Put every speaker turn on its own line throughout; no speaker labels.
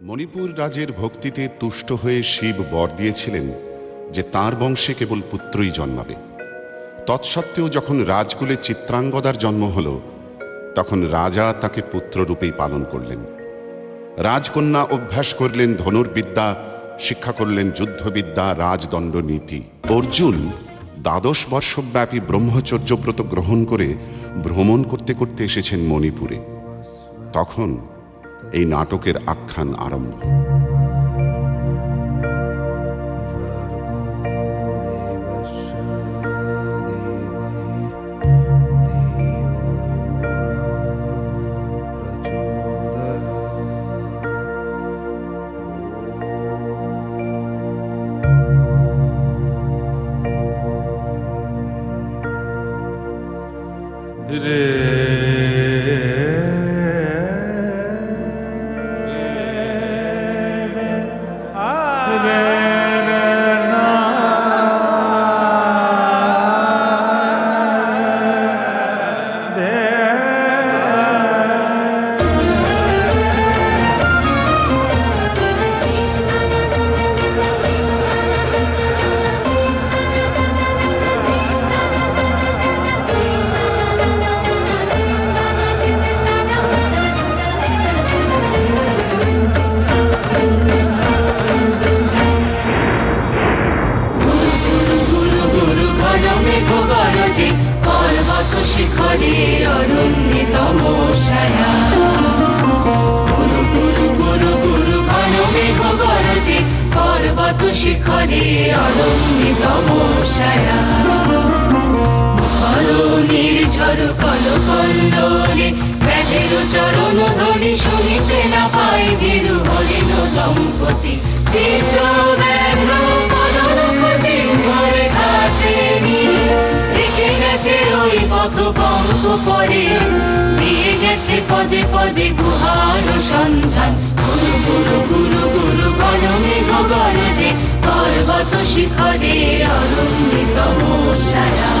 মণিপুর রাজের ভক্তিতে তুষ্ট হয়ে শিব বর দিয়েছিলেন যে তাঁর বংশে কেবল পুত্রই জন্মাবে। তৎসত্ত্বেও যখন রাজকুলে চিত্রাঙ্গদার জন্ম হল, তখন রাজা তাকে পুত্ররূপেই পালন করলেন। রাজকন্যা অভ্যাস করলেন ধনুর্বিদ্যা, শিক্ষা করলেন যুদ্ধবিদ্যা, রাজদণ্ড নীতি। অর্জুন 12 বর্ষব্যাপী ব্রহ্মচর্যব্রত গ্রহণ করে ভ্রমণ করতে করতে এসেছেন মণিপুরে। তখন এই নাটকের আখ্যান আরম্ভ।
শিখরে অরণ্যে তমসায়া গুরু গুরু গুরু গুরু ঘন মেঘ গরজে পর্বত শিখরে অরণ্যে তমসায়া মুখর নির্ঝর কল কল্লোলে ব্যাধের চরণ ধ্বনি শুনিতে না পাই ভীরু হরিণ দম্পতি চিত্র ব্যাঘ্র পদরুখ চিহ্নরে ঘাসে রেখে গেছে ওই পথ পঙ্ক পরে দিয়ে গেছে পদে পদে গুহার সন্ধান গুরু গুরু গুরু গুরু ঘন মেঘ গরজে পর্বত শিখরে অরণ্যে তমসায়া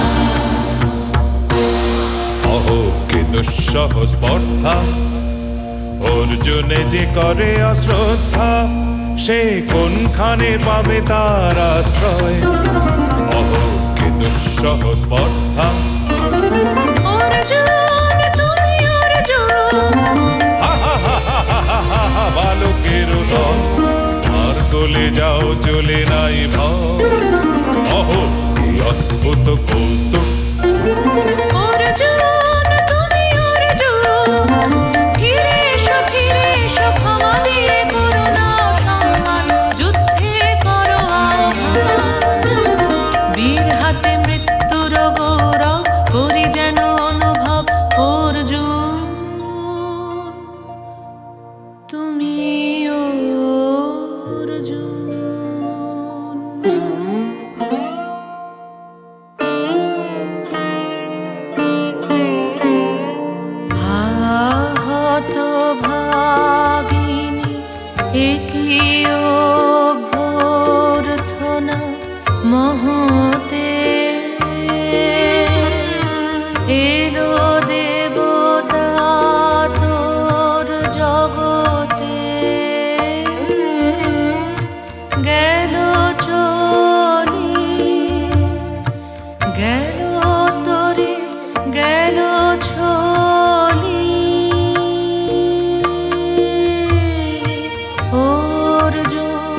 অহো কি দুঃসহ স্পর্ধা অর্জুনে যে করে অশ্রদ্ধা সে কোনখানে পাবে তার আশ্রয় অহো কি দুঃসহ স্পর্ধা বালকের দল আর গলে যাও চলে নাই ভয় অহো কি অদ্ভুত কৌতুক
মহতে এলো দেবতা তোর জগতে গেল চলি গেল তোরে গেল ছলি অর্জুন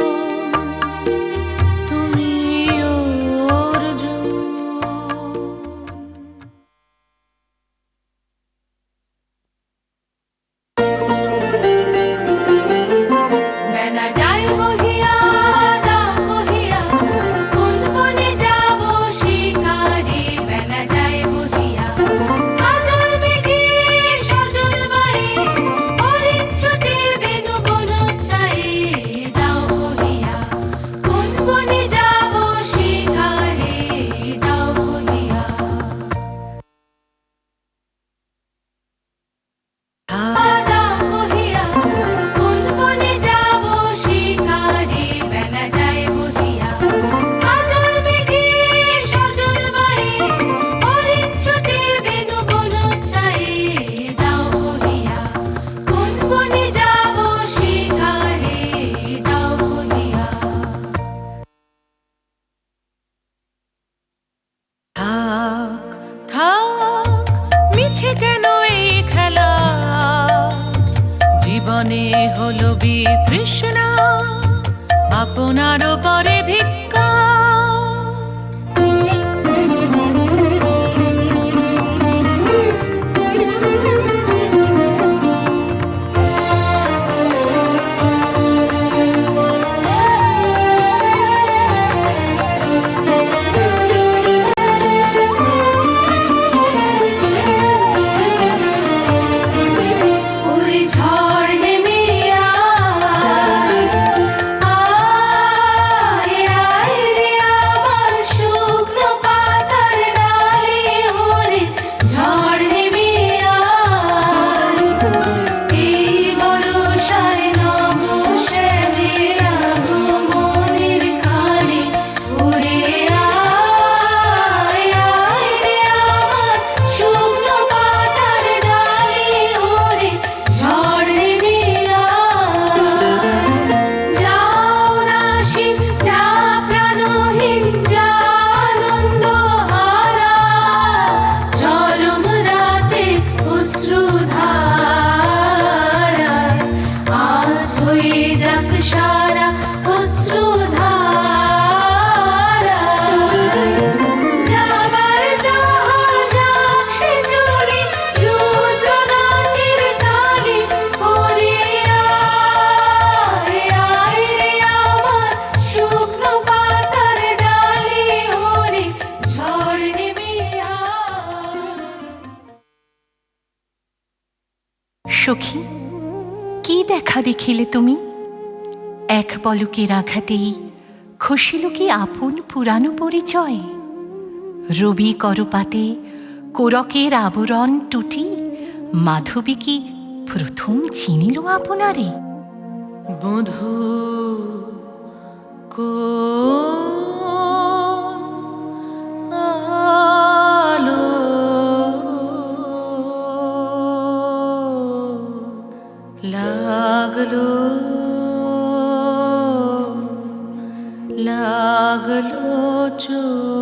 মনে হলো বিতৃষ্ণা, আপনার পরে ধিক্কার।
ওই ঝড় নেমে আয়, আয়, আয় রে আমার শুকনো পাতার ডালে ওরে ঝড় নেমে আয়। এই বরষায় নব শ্যামের আগমনের কালে ওরে আয়, আয় রে আমার শুকনো পাতার ডালে ওরে ঝড় নেমে আয়। যাও দাসী যা প্রাণহীন যা আনন্দ হারা, চরম রাতে অশ্রুধারায় আজ হয়ে যাক সারা অশ্রুধারায়। যাবার জাহাজ আসে চলে রুদ্র নাচের তালে ওরে আয়, আয় রে আমার শুকনো পাতার ডালে ওরে ঝড় নেমে আয়।
সখী, কি দেখা দেখিলে তুমি? এক পলকের আঘাতেই খসিল কি আপন পুরানো পরিচয়? রবি করপাতে কোরকের আবরণ টুটি মাধবী কি প্রথম চিনিল আপনারে?
বধূ কোন আলো লাগলো, লাগলো চোখ